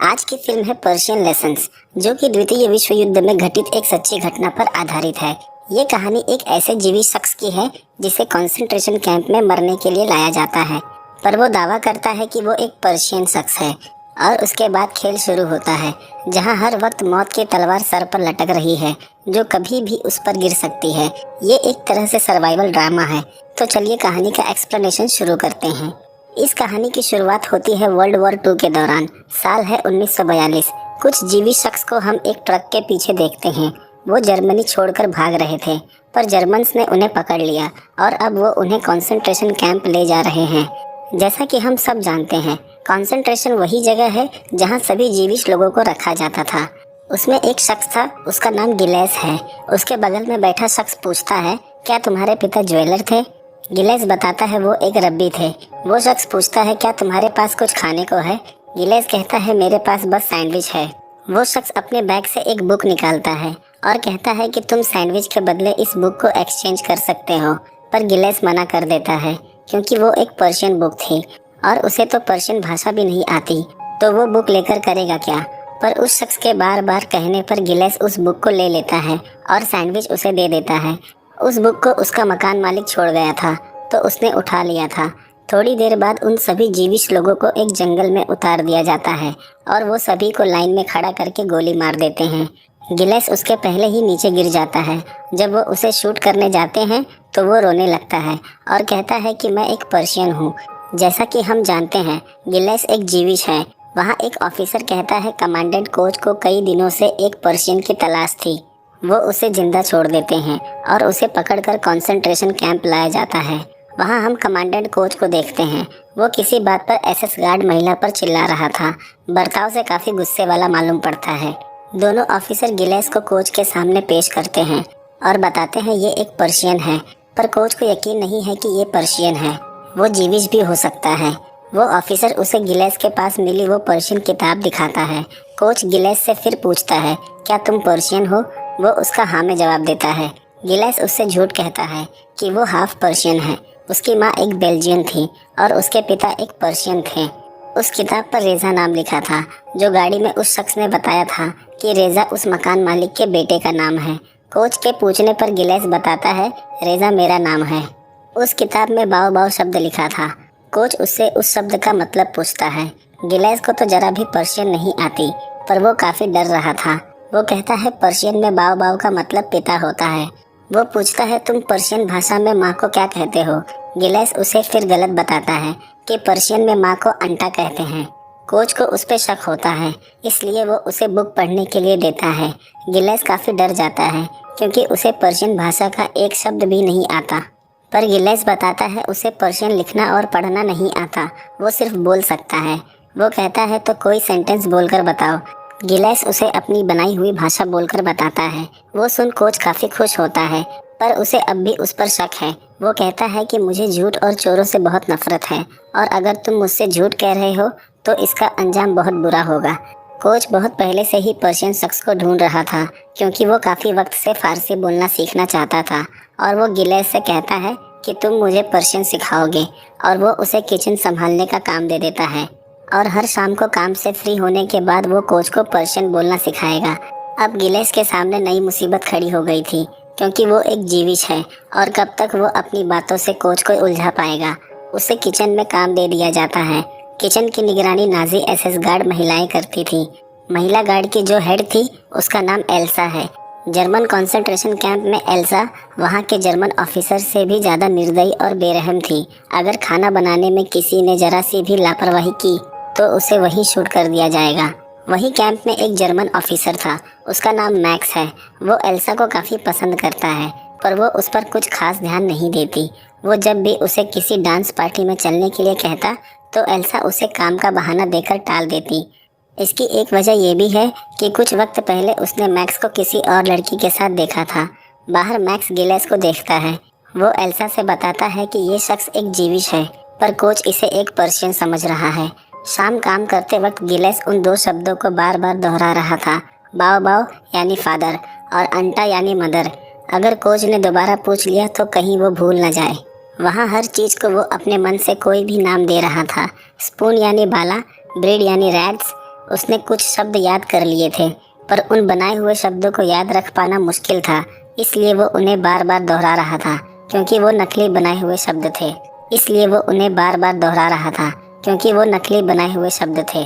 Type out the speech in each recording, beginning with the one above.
आज की फिल्म है पर्शियन लेसन्स, जो कि द्वितीय विश्व युद्ध में घटित एक सच्ची घटना पर आधारित है। ये कहानी एक ऐसे जीवित शख्स की है जिसे कंसंट्रेशन कैंप में मरने के लिए लाया जाता है, पर वो दावा करता है कि वो एक पर्शियन शख्स है। और उसके बाद खेल शुरू होता है, जहां हर वक्त मौत की तलवार सर पर लटक रही है, जो कभी भी उस पर गिर सकती है। ये एक तरह से सर्वाइवल ड्रामा है। तो चलिए कहानी का एक्सप्लेनेशन शुरू करते हैं। इस कहानी की शुरुआत होती है वर्ल्ड वॉर 2 के दौरान। साल है 1942। कुछ जीवित शख्स को हम एक ट्रक के पीछे देखते हैं। वो जर्मनी छोड़कर भाग रहे थे, पर जर्मन्स ने उन्हें पकड़ लिया और अब वो उन्हें कंसंट्रेशन कैंप ले जा रहे हैं। जैसा कि हम सब जानते हैं, कंसंट्रेशन वही जगह है जहां सभी जीवित लोगों को रखा जाता था। उसमें एक शख्स था, उसका नाम गिलेस है। उसके बगल में बैठा शख्स पूछता है, क्या तुम्हारे पिता ज्वेलर थे? गिलेस बताता है वो एक रब्बी थे। वो शख्स पूछता है, क्या तुम्हारे पास कुछ खाने को है? गिलेस कहता है, मेरे पास बस सैंडविच है। वो शख्स अपने बैग से एक बुक निकालता है और कहता है कि तुम सैंडविच के बदले इस बुक को एक्सचेंज कर सकते हो। पर गिलेस मना कर देता है, क्योंकि वो एक पर्शियन बुक थी और उसे तो पर्शियन भाषा भी नहीं आती, तो वो बुक लेकर करेगा क्या। पर उस शख्स के बार बार कहने पर गिलेस उस बुक को ले लेता है और सैंडविच उसे दे देता है। उस बुक को उसका मकान मालिक छोड़ गया था, तो उसने उठा लिया था। थोड़ी देर बाद उन सभी जीवित लोगों को एक जंगल में उतार दिया जाता है और वो सभी को लाइन में खड़ा करके गोली मार देते हैं। गिलेस उसके पहले ही नीचे गिर जाता है। जब वो उसे शूट करने जाते हैं तो वो रोने लगता है और कहता है कि मैं एक पर्शियन हूँ। जैसा कि हम जानते हैं, गिलेस एक जीवित है। वहाँ एक ऑफिसर कहता है कमांडेंट कोच को कई दिनों से एक पर्शियन की तलाश थी। वो उसे जिंदा छोड़ देते हैं और उसे पकड़कर कंसंट्रेशन कैंप लाया जाता है। वहाँ हम कमांडेंट कोच को देखते हैं। वो किसी बात पर एसएस गार्ड महिला पर चिल्ला रहा था। बर्ताव से काफ़ी गुस्से वाला मालूम पड़ता है। दोनों ऑफिसर गिलेस को कोच के सामने पेश करते हैं और बताते हैं ये एक पर्शियन है, पर कोच को यकीन नहीं है कि ये पर्शियन है। वो जीवित भी हो सकता है। वो ऑफिसर उसे गिलेस के पास मिली वो पर्शियन किताब दिखाता है। कोच गिलेस से फिर पूछता है, क्या तुम पर्शियन हो? वो उसका हाँ में जवाब देता है। गिलेस उससे झूठ कहता है कि वो हाफ पर्शियन है। उसकी माँ एक बेल्जियन थी और उसके पिता एक पर्शियन थे। उस किताब पर रेजा नाम लिखा था, जो गाड़ी में उस शख्स ने बताया था कि रेजा उस मकान मालिक के बेटे का नाम है। कोच के पूछने पर गिलेस बताता है, रेजा मेरा नाम है। उस किताब में बाव बाव शब्द लिखा था। कोच उससे उस शब्द का मतलब पूछता है। गिलेस को तो जरा भी पर्शियन नहीं आती, पर वो काफ़ी डर रहा था। वो कहता है पर्शियन में बाव बाव का मतलब पिता होता है। वो पूछता है, तुम पर्शियन भाषा में माँ को क्या कहते हो? गिलेस उसे फिर गलत बताता है कि पर्शियन में माँ को अंटा कहते हैं। कोच को उस पर शक होता है, इसलिए वो उसे बुक पढ़ने के लिए देता है। गिलेस काफ़ी डर जाता है, क्योंकि उसे पर्शियन भाषा का एक शब्द भी नहीं आता। पर गिलेस बताता है उसे पर्शियन लिखना और पढ़ना नहीं आता, वो सिर्फ बोल सकता है। वो कहता है, तो कोई सेंटेंस बोलकर बताओ। गिलेस उसे अपनी बनाई हुई भाषा बोलकर बताता है। वो सुन कोच काफ़ी खुश होता है, पर उसे अब भी उस पर शक है। वो कहता है कि मुझे झूठ और चोरों से बहुत नफरत है, और अगर तुम मुझसे झूठ कह रहे हो तो इसका अंजाम बहुत बुरा होगा। कोच बहुत पहले से ही पर्शियन शख्स को ढूंढ रहा था, क्योंकि वो काफ़ी वक्त से फारसी बोलना सीखना चाहता था। और वो गिलेस से कहता है कि तुम मुझे पर्शियन सिखाओगे, और वो उसे किचन संभालने का काम दे देता है। और हर शाम को काम से फ्री होने के बाद वो कोच को पर्शियन बोलना सिखाएगा। अब गिलेस के सामने नई मुसीबत खड़ी हो गई थी, क्योंकि वो एक जीवित है और कब तक वो अपनी बातों से कोच को उलझा पाएगा। उसे किचन में काम दे दिया जाता है। किचन की निगरानी नाजी एसएस गार्ड महिलाएं करती थी। महिला गार्ड की जो हेड थी उसका नाम एल्सा है। जर्मन कंसंट्रेशन कैंप में एल्सा वहाँ के जर्मन ऑफिसर से भी ज़्यादा निर्दयी और बेरहम थी। अगर खाना बनाने में किसी ने जरा सी भी लापरवाही की तो उसे वहीं शूट कर दिया जाएगा। वही कैंप में एक जर्मन ऑफिसर था, उसका नाम मैक्स है। वो एल्सा को काफ़ी पसंद करता है, पर वो उस पर कुछ खास ध्यान नहीं देती। वो जब भी उसे किसी डांस पार्टी में चलने के लिए कहता तो एल्सा उसे काम का बहाना देकर टाल देती। इसकी एक वजह यह भी है कि कुछ वक्त पहले उसने मैक्स को किसी और लड़की के साथ देखा था। बाहर मैक्स गिलेस को देखता है। वो एल्सा से बताता है कि ये शख्स एक जीवित है, पर कोच इसे एक पर्शियन समझ रहा है। शाम काम करते वक्त गिलेस उन दो शब्दों को बार बार दोहरा रहा था, बाव बाव यानी फादर और अंटा यानी मदर। अगर कोच ने दोबारा पूछ लिया तो कहीं वो भूल न जाए। वहाँ हर चीज़ को वो अपने मन से कोई भी नाम दे रहा था। स्पून यानी बाला, ब्रेड यानी रैट्स, उसने कुछ शब्द याद कर लिए थे, पर उन बनाए हुए शब्दों को याद रख पाना मुश्किल था, इसलिए वो उन्हें बार बार दोहरा रहा था क्योंकि वो नकली बनाए हुए शब्द थे। इसलिए वो उन्हें बार बार दोहरा रहा था क्योंकि वो नकली बनाए हुए शब्द थे।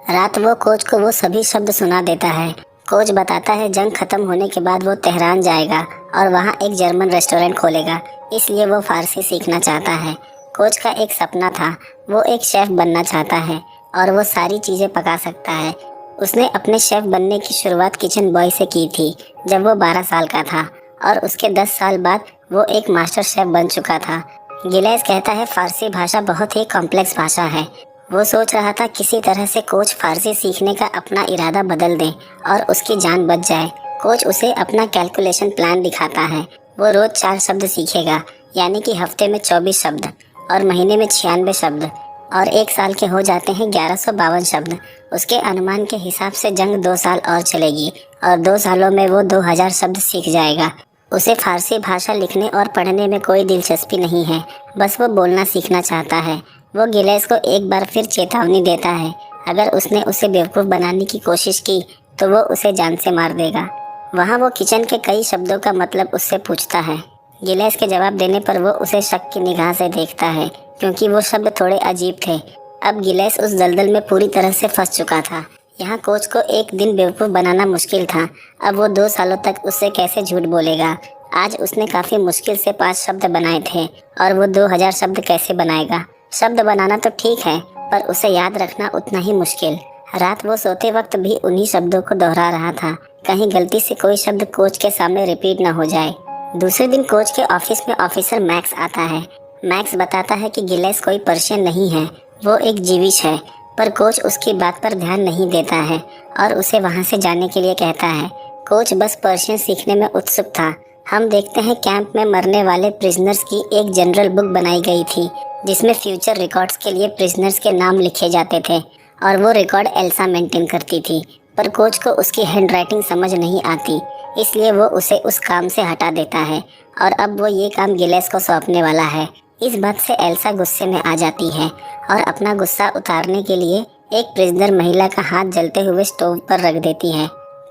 रात वो कोच को वो सभी शब्द सुना देता है। कोच बताता है जंग खत्म होने के बाद वो तेहरान जाएगा और वहाँ एक जर्मन रेस्टोरेंट खोलेगा, इसलिए वो फारसी सीखना चाहता है। कोच का एक सपना था, वो एक शेफ़ बनना चाहता है और वो सारी चीज़ें पका सकता है। उसने अपने शेफ़ बनने की शुरुआत किचन बॉय से की थी जब वो 12 साल का था और उसके 10 साल बाद वो एक मास्टर शेफ़ बन चुका था। गिलेस कहता है फारसी भाषा बहुत ही कॉम्प्लेक्स भाषा है। वो सोच रहा था किसी तरह से कोच फारसी सीखने का अपना इरादा बदल दे और उसकी जान बच जाए। कोच उसे अपना कैलकुलेशन प्लान दिखाता है। वो रोज़ 4 शब्द सीखेगा, यानी कि हफ्ते में 24 शब्द और महीने में 96 शब्द और एक साल के हो जाते हैं 1152 शब्द। उसके अनुमान के हिसाब से जंग 2 साल और चलेगी और 2 सालों में वो 2000 शब्द सीख जाएगा। उसे फारसी भाषा लिखने और पढ़ने में कोई दिलचस्पी नहीं है, बस वो बोलना सीखना चाहता है। वो गिलेस को एक बार फिर चेतावनी देता है, अगर उसने उसे बेवकूफ़ बनाने की कोशिश की तो वो उसे जान से मार देगा। वहाँ वो किचन के कई शब्दों का मतलब उससे पूछता है। गिलेस के जवाब देने पर वो उसे शक की निगाह से देखता है क्योंकि वो शब्द थोड़े अजीब थे। अब गिलेस उस दलदल में पूरी तरह से फंस चुका था। यहाँ कोच को एक दिन बेवकूफ़ बनाना मुश्किल था, अब वो 2 सालों तक उससे कैसे झूठ बोलेगा। आज उसने काफ़ी मुश्किल से 5 शब्द बनाए थे और वो 2000 शब्द कैसे बनाएगा। शब्द बनाना तो ठीक है, पर उसे याद रखना उतना ही मुश्किल। रात वो सोते वक्त भी उन्हीं शब्दों को दोहरा रहा था, कहीं गलती से कोई शब्द कोच के सामने रिपीट न हो जाए। दूसरे दिन कोच के ऑफिस में ऑफिसर मैक्स आता है। मैक्स बताता है कि गिलेस कोई पर्शियन नहीं है, वो एक जीविश है, पर कोच उसकी बात पर ध्यान नहीं देता है और उसे वहाँ से जाने के लिए कहता है। कोच बस पर्शियन सीखने में उत्सुक था। हम देखते हैं कैंप में मरने वाले प्रिजनर्स की एक जनरल बुक बनाई गई थी जिसमें फ्यूचर रिकॉर्ड्स के लिए प्रिजनर्स के नाम लिखे जाते थे और वो रिकॉर्ड एल्सा मेंटेन करती थी, पर कोच को उसकी हैंडराइटिंग समझ नहीं आती, इसलिए वो उसे उस काम से हटा देता है और अब वो ये काम गिलेस को सौंपने वाला है। इस बात से एल्सा गुस्से में आ जाती है और अपना गुस्सा उतारने के लिए एक प्रिजनर महिला का हाथ जलते हुए स्टोव पर रख देती है।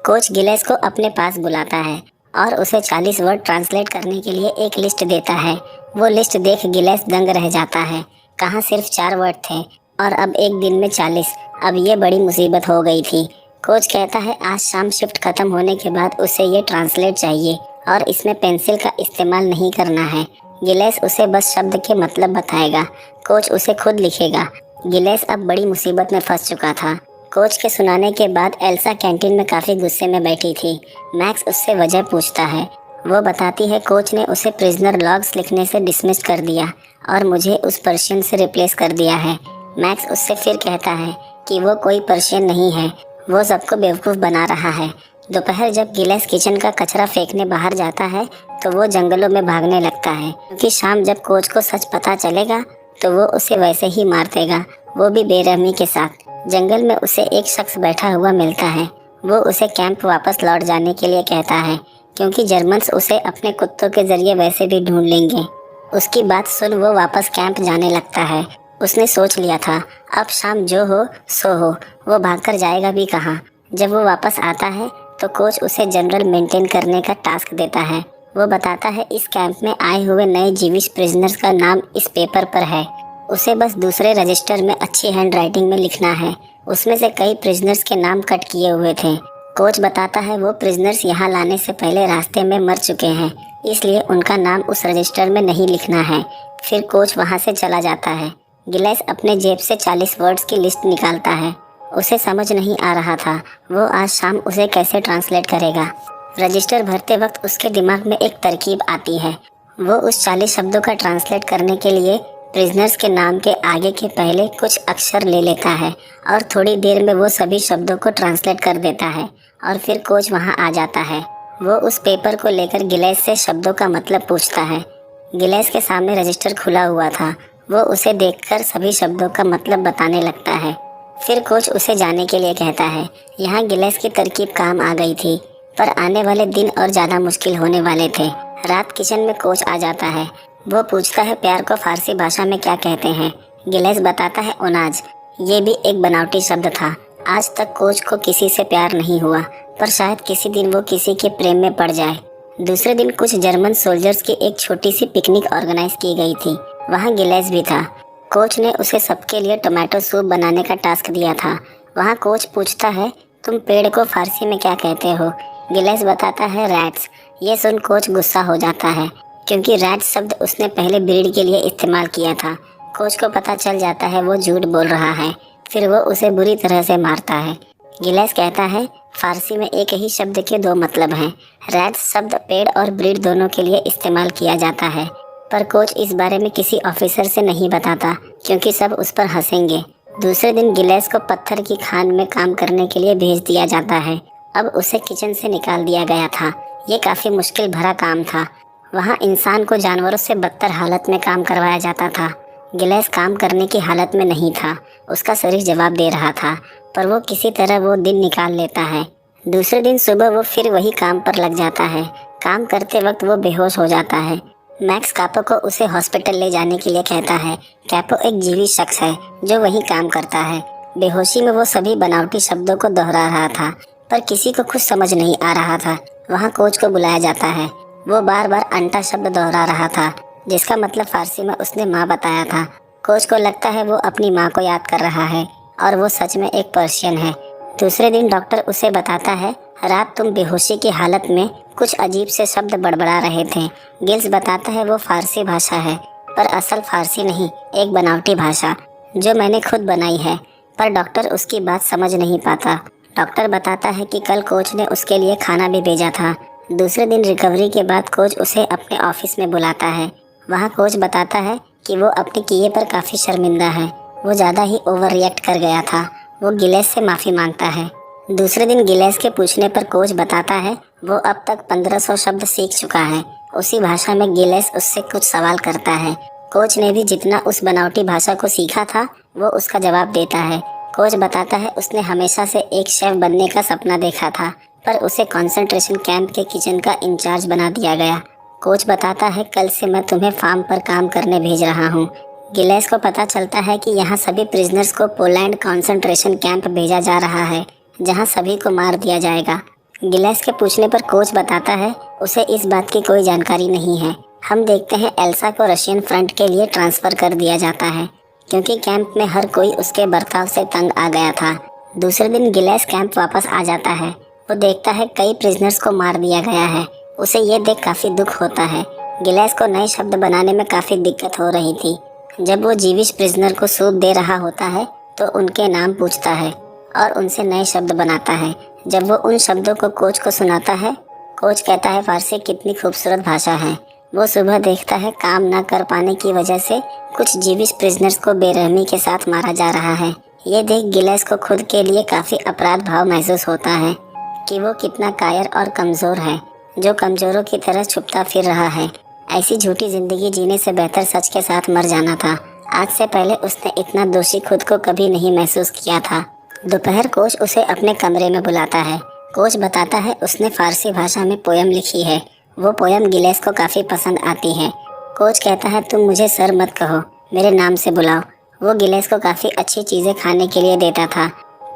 कोच गिलेस को अपने पास बुलाता है और उसे 40 वर्ड ट्रांसलेट करने के लिए एक लिस्ट देता है। वो लिस्ट देख गिलेस दंग रह जाता है। कहाँ सिर्फ 4 वर्ड थे और अब एक दिन में 40। अब ये बड़ी मुसीबत हो गई थी। कोच कहता है आज शाम शिफ्ट खत्म होने के बाद उसे ये ट्रांसलेट चाहिए और इसमें पेंसिल का इस्तेमाल नहीं करना है। गिलेस उसे बस शब्द के मतलब बताएगा, कोच उसे खुद लिखेगा। गिलेस अब बड़ी मुसीबत में फंस चुका था। कोच के सुनाने के बाद एल्सा कैंटीन में काफ़ी गुस्से में बैठी थी। मैक्स उससे वजह पूछता है। वो बताती है कोच ने उसे प्रिजनर लॉग्स लिखने से डिसमिस कर दिया और मुझे उस पर्शियन से रिप्लेस कर दिया है। मैक्स उससे फिर कहता है कि वो कोई पर्शियन नहीं है, वो सबको बेवकूफ़ बना रहा है। दोपहर जब गिलेस किचन का कचरा फेंकने बाहर जाता है तो वो जंगलों में भागने लगता है क्योंकि शाम जब कोच को सच पता चलेगा तो वो उसे वैसे ही मार देगा, वो भी बेरहमी के साथ। जंगल में उसे एक शख्स बैठा हुआ मिलता है। वो उसे कैंप वापस लौट जाने के लिए कहता है क्योंकि जर्मन्स उसे अपने कुत्तों के जरिए वैसे भी ढूंढ लेंगे। उसकी बात सुन वो वापस कैंप जाने लगता है। उसने सोच लिया था अब शाम जो हो सो हो, वो भागकर जाएगा भी कहाँ। जब वो वापस आता है तो कोच उसे जनरल मेंटेन करने का टास्क देता है। वो बताता है इस कैंप में आए हुए नए जीविश प्रिजनर्स का नाम इस पेपर पर है, उसे बस दूसरे रजिस्टर में अच्छी हैंडराइटिंग में लिखना है। उसमें से कई प्रिजनर्स के नाम कट किए हुए थे। कोच बताता है वो प्रिजनर्स यहाँ लाने से पहले रास्ते में मर चुके हैं, इसलिए उनका नाम उस रजिस्टर में नहीं लिखना है। फिर कोच वहाँ से चला जाता है। गिलेस अपने जेब से 40 वर्ड्स की लिस्ट निकालता है। उसे समझ नहीं आ रहा था वो आज शाम उसे कैसे ट्रांसलेट करेगा। रजिस्टर भरते वक्त उसके दिमाग में एक तरकीब आती है। वो उस 40 शब्दों का ट्रांसलेट करने के लिए प्रिजनर्स के नाम के आगे के पहले कुछ अक्षर ले लेता है और थोड़ी देर में वो सभी शब्दों को ट्रांसलेट कर देता है और फिर कोच वहाँ आ जाता है। वो उस पेपर को लेकर गिलेस से शब्दों का मतलब पूछता है। गिलेस के सामने रजिस्टर खुला हुआ था। वो उसे देखकर सभी शब्दों का मतलब बताने लगता है। फिर कोच उसे जाने के लिए कहता है। यहाँ गिलेस की तरकीब काम आ गई थी, पर आने वाले दिन और ज़्यादा मुश्किल होने वाले थे। रात किचन में कोच आ जाता है। वो पूछता है प्यार को फारसी भाषा में क्या कहते हैं। गिलेस बताता है ओनाज। ये भी एक बनावटी शब्द था। आज तक कोच को किसी से प्यार नहीं हुआ, पर शायद किसी दिन वो किसी के प्रेम में पड़ जाए। दूसरे दिन कुछ जर्मन सोल्जर्स की एक छोटी सी पिकनिक ऑर्गेनाइज की गई थी। वहाँ गिलेस भी था। कोच ने उसे सबके लिए टोमेटो सूप बनाने का टास्क दिया था। वहाँ कोच पूछता है, तुम पेड़ को फारसी में क्या कहते हो? गिलेस बताता है, रैट्स। ये सुन कोच गुस्सा हो जाता है, क्योंकि रैट्स शब्द उसने पहले ब्रीड के लिए इस्तेमाल किया था। कोच को पता चल जाता है वो झूठ बोल रहा है। फिर वो उसे बुरी तरह से मारता है। गिलेस कहता है, फारसी में एक ही शब्द के दो मतलब हैं। रैट्स शब्द पेड़ और ब्रीड दोनों के लिए इस्तेमाल किया जाता है, पर कोच इस बारे में किसी ऑफिसर से नहीं बताता, क्योंकि सब उस पर हंसेंगे। दूसरे दिन गिलेस को पत्थर की खान में काम करने के लिए भेज दिया जाता है। अब उसे किचन से निकाल दिया गया था। ये काफ़ी मुश्किल भरा काम था। वहाँ इंसान को जानवरों से बदतर हालत में काम करवाया जाता था। गिलेस काम करने की हालत में नहीं था। उसका शरीर जवाब दे रहा था, पर वो किसी तरह वो दिन निकाल लेता है। दूसरे दिन सुबह वो फिर वही काम पर लग जाता है। काम करते वक्त वो बेहोश हो जाता है। मैक्स कैपो को उसे हॉस्पिटल ले जाने के लिए कहता है। कैपो एक जीवित शख्स है जो वहीं काम करता है। बेहोशी में वो सभी बनावटी शब्दों को दोहरा रहा था, पर किसी को कुछ समझ नहीं आ रहा था। वहाँ कोच को बुलाया जाता है। वो बार बार अंटा शब्द दोहरा रहा था, जिसका मतलब फारसी में उसने माँ बताया था। कोच को लगता है वो अपनी माँ को याद कर रहा है, और वो सच में एक पर्शियन है। दूसरे दिन डॉक्टर उसे बताता है, रात तुम बेहोशी की हालत में कुछ अजीब से शब्द बड़बड़ा रहे थे। गिल्स बताता है वो फारसी भाषा है, पर असल फारसी नहीं, एक बनावटी भाषा जो मैंने खुद बनाई है। पर डॉक्टर उसकी बात समझ नहीं पाता। डॉक्टर बताता है कि कल कोच ने उसके लिए खाना भी भेजा था। दूसरे दिन रिकवरी के बाद कोच उसे अपने ऑफिस में बुलाता है। वहाँ कोच बताता है कि वो अपने किए पर काफ़ी शर्मिंदा है। वो ज़्यादा ही ओवर रिएक्ट कर गया था। वो गिलेस से माफ़ी मांगता है। दूसरे दिन गिलेस के पूछने पर कोच बताता है वो अब तक 1500 शब्द सीख चुका है। उसी भाषा में गिलेस उससे कुछ सवाल करता है। कोच ने भी जितना उस बनावटी भाषा को सीखा था वो उसका जवाब देता है। कोच बताता है उसने हमेशा से एक शेफ बनने का सपना देखा था, पर उसे कंसंट्रेशन कैंप के किचन का इंचार्ज बना दिया गया। कोच बताता है कल से मैं तुम्हें फार्म पर काम करने भेज रहा हूँ। गिलेस को पता चलता है कि यहाँ सभी प्रिजनर्स को पोलैंड कंसंट्रेशन कैंप भेजा जा रहा है, जहाँ सभी को मार दिया जाएगा। गिलेस के पूछने पर कोच बताता है उसे इस बात की कोई जानकारी नहीं है। हम देखते हैं एल्सा को रशियन फ्रंट के लिए ट्रांसफ़र कर दिया जाता है, क्योंकि कैंप में हर कोई उसके बर्ताव से तंग आ गया था। दूसरे दिन गिलेस कैंप वापस आ जाता है। वो देखता है कई प्रिजनर्स को मार दिया गया है। उसे ये देख काफ़ी दुख होता है। गिलेस को नए शब्द बनाने में काफ़ी दिक्कत हो रही थी। जब वो जीविश प्रिजनर को सूप दे रहा होता है तो उनके नाम पूछता है और उनसे नए शब्द बनाता है। जब वो उन शब्दों को कोच को सुनाता है, कोच कहता है फारसी कितनी खूबसूरत भाषा है। वो सुबह देखता है काम न कर पाने की वजह से कुछ जीविश प्रिजनर्स को बेरहमी के साथ मारा जा रहा है। ये देख गिलेस को खुद के लिए काफ़ी अपराध भाव महसूस होता है कि वो कितना कायर और कमज़ोर है, जो कमज़ोरों की तरह छुपता फिर रहा है। ऐसी झूठी ज़िंदगी जीने से बेहतर सच के साथ मर जाना था। आज से पहले उसने इतना दोषी खुद को कभी नहीं महसूस किया था। दोपहर कोच उसे अपने कमरे में बुलाता है। कोच बताता है उसने फारसी भाषा में पोयम लिखी है। वो पोयम गिलेस को काफ़ी पसंद आती है। कोच कहता है तुम मुझे सर मत कहो, मेरे नाम से बुलाओ। वो गिलेस को काफ़ी अच्छी चीज़ें खाने के लिए देता था,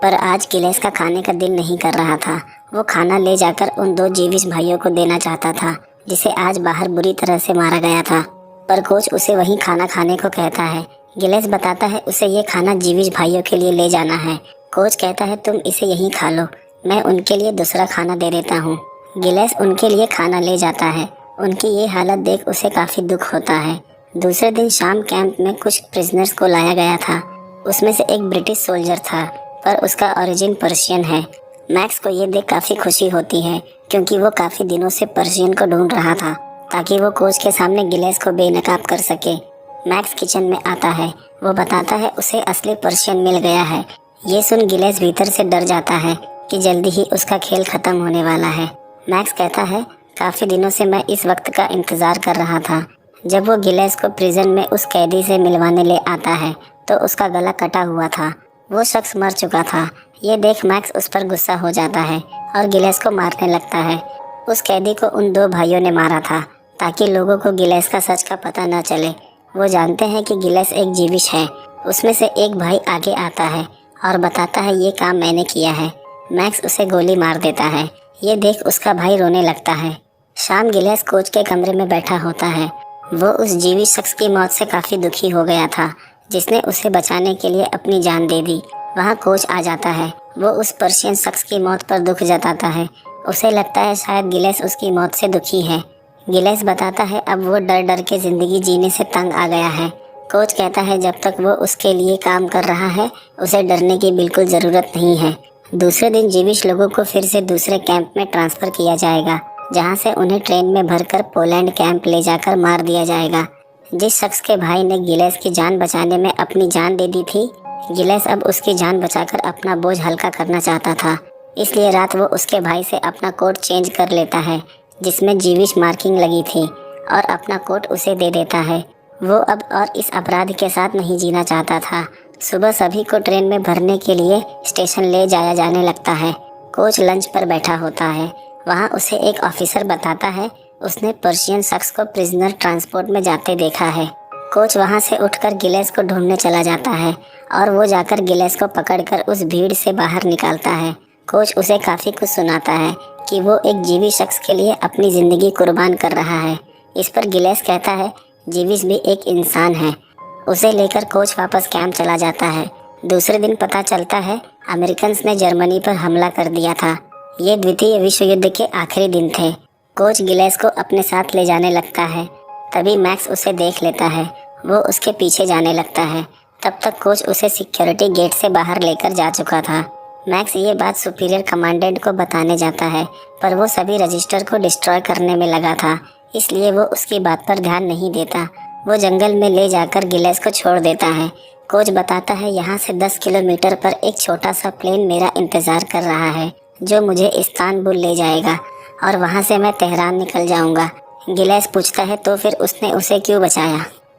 पर आज गिलेस का खाने का दिल नहीं कर रहा था। वो खाना ले जाकर उन दो जीविश भाइयों को देना चाहता था, जिसे आज बाहर बुरी तरह से मारा गया था, पर कोच उसे वहीं खाना खाने को कहता है। गिलेस बताता है उसे ये खाना जीविश भाइयों के लिए ले जाना है। कोच कहता है तुम इसे यहीं खा लो, मैं उनके लिए दूसरा खाना दे देता हूँ। गिलेस उनके लिए खाना ले जाता है। उनकी ये हालत देख उसे काफ़ी दुख होता है। दूसरे दिन शाम कैंप में कुछ प्रिजनर्स को लाया गया था। उसमें से एक ब्रिटिश सोल्जर था, पर उसका ओरिजिन पर्शियन है। मैक्स को ये देख काफ़ी खुशी होती है, क्योंकि वो काफ़ी दिनों से पर्शियन को ढूंढ रहा था, ताकि वो कोच के सामने गिलेस को बेनकाब कर सके। मैक्स किचन में आता है। वो बताता है उसे असली पर्शियन मिल गया है। ये सुन गिलेस भीतर से डर जाता है कि जल्दी ही उसका खेल ख़त्म होने वाला है। मैक्स कहता है काफ़ी दिनों से मैं इस वक्त का इंतज़ार कर रहा था। जब वो गिलेस को प्रिजन में उस कैदी से मिलवाने ले आता है तो उसका गला कटा हुआ था। वो शख्स मर चुका था। ये देख मैक्स उस पर गुस्सा हो जाता है और गिलेस को मारने लगता है। उस कैदी को उन दो भाइयों ने मारा था, ताकि लोगों को गिलेस का सच का पता न चले। वो जानते हैं कि गिलेस एक जीविश है। उसमें से एक भाई आगे आता है और बताता है ये काम मैंने किया है। मैक्स उसे गोली मार देता है। ये देख उसका भाई रोने लगता है। शाम गिलेस कोच के कमरे में बैठा होता है। वो उस जीवित शख्स की मौत से काफ़ी दुखी हो गया था जिसने उसे बचाने के लिए अपनी जान दे दी। वहाँ कोच आ जाता है। वो उस पर्शियन शख्स की मौत पर दुख जताता है। उसे लगता है शायद गिलेस उसकी मौत से दुखी है। गिलेस बताता है अब वो डर डर के ज़िंदगी जीने से तंग आ गया है। कोच कहता है जब तक वो उसके लिए काम कर रहा है उसे डरने की बिल्कुल ज़रूरत नहीं है। दूसरे दिन जीविश लोगों को फिर से दूसरे कैंप में ट्रांसफ़र किया जाएगा जहाँ से उन्हें ट्रेन में भरकर पोलैंड कैंप ले जाकर मार दिया जाएगा। जिस शख्स के भाई ने गिलेस की जान बचाने में अपनी जान दे दी थी, गिलेस अब उसकी जान बचाकर अपना बोझ हल्का करना चाहता था। इसलिए रात वो उसके भाई से अपना कोट चेंज कर लेता है जिसमें जीविश मार्किंग लगी थी और अपना कोट उसे दे देता है। वो अब और इस अपराध के साथ नहीं जीना चाहता था। सुबह सभी को ट्रेन में भरने के लिए स्टेशन ले जाया जाने लगता है। कोच लंच पर बैठा होता है। वहाँ उसे एक ऑफिसर बताता है उसने पर्शियन शख्स को प्रिजनर ट्रांसपोर्ट में जाते देखा है। कोच वहाँ से उठकर गिलेस को ढूंढने चला जाता है और वो जाकर गिलेस को पकड़कर उस भीड़ से बाहर निकालता है। कोच उसे काफ़ी कुछ सुनाता है कि वो एक जीवित शख्स के लिए अपनी ज़िंदगी कुर्बान कर रहा है। इस पर गिलेस कहता है जीविस भी एक इंसान है। उसे लेकर कोच वापस कैंप चला जाता है। दूसरे दिन पता चलता है अमेरिकन्स ने जर्मनी पर हमला कर दिया था। ये द्वितीय विश्व युद्ध के आखिरी दिन थे। कोच गिलेस को अपने साथ ले जाने लगता है। तभी मैक्स उसे देख लेता है। वो उसके पीछे जाने लगता है। तब तक कोच उसे सिक्योरिटी गेट से बाहर लेकर जा चुका था। मैक्स ये बात सुपीरियर कमांडेंट को बताने जाता है पर वो सभी रजिस्टर को डिस्ट्रॉय करने में लगा था, इसलिए वो उसकी बात पर ध्यान नहीं देता। वो जंगल में ले जाकर गिलेस को छोड़ देता है। कोच बताता है यहाँ से 10 किलोमीटर पर एक छोटा सा प्लेन मेरा इंतज़ार कर रहा है जो मुझे इस्तांबुल ले जाएगा और वहाँ से मैं तेहरान निकल जाऊँगा। गिलेस पूछता है तो फिर उसने उसे क्यों बचाया।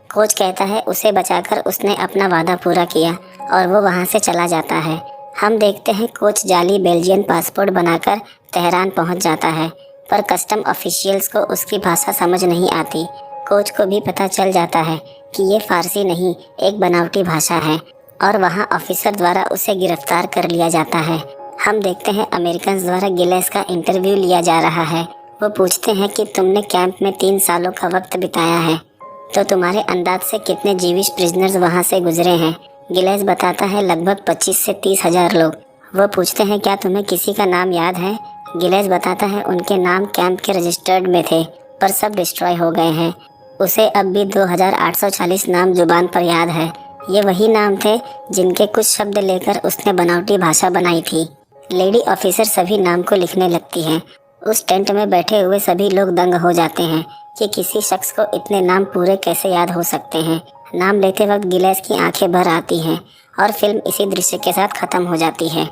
कोच कहता है उसे बचाकर उसने अपना वादा पूरा किया और वो वहाँ से चला जाता है। हम देखते हैं कोच जाली बेल्जियन पासपोर्ट बनाकर तेहरान पहुँच जाता है पर कस्टम ऑफिशियल्स को उसकी भाषा समझ नहीं आती। कोच को भी पता चल जाता है कि ये फ़ारसी नहीं एक बनावटी भाषा है और वहाँ ऑफिसर द्वारा उसे गिरफ्तार कर लिया जाता है। हम देखते हैं अमेरिकन द्वारा गिलेस का इंटरव्यू लिया जा रहा है। वो पूछते हैं कि तुमने कैंप में 3 सालों का वक्त बिताया है तो तुम्हारे अंदाज से कितने जीविश प्रिजनर्स वहाँ से गुजरे हैं। गिलेस बताता है लगभग 25 से 30 हज़ार लोग। वो पूछते हैं क्या तुम्हें किसी का नाम याद है। गिलेस बताता है उनके नाम कैंप के रजिस्टर्ड में थे पर सब डिस्ट्रॉय हो गए हैं। उसे अब भी 2840 नाम जुबान पर याद है। ये वही नाम थे जिनके कुछ शब्द लेकर उसने बनावटी भाषा बनाई थी। लेडी ऑफिसर सभी नाम को लिखने लगती हैं। उस टेंट में बैठे हुए सभी लोग दंग हो जाते हैं कि किसी शख्स को इतने नाम पूरे कैसे याद हो सकते हैं। नाम लेते वक्त गिलेस की आंखें भर आती हैं और फिल्म इसी दृश्य के साथ ख़त्म हो जाती है।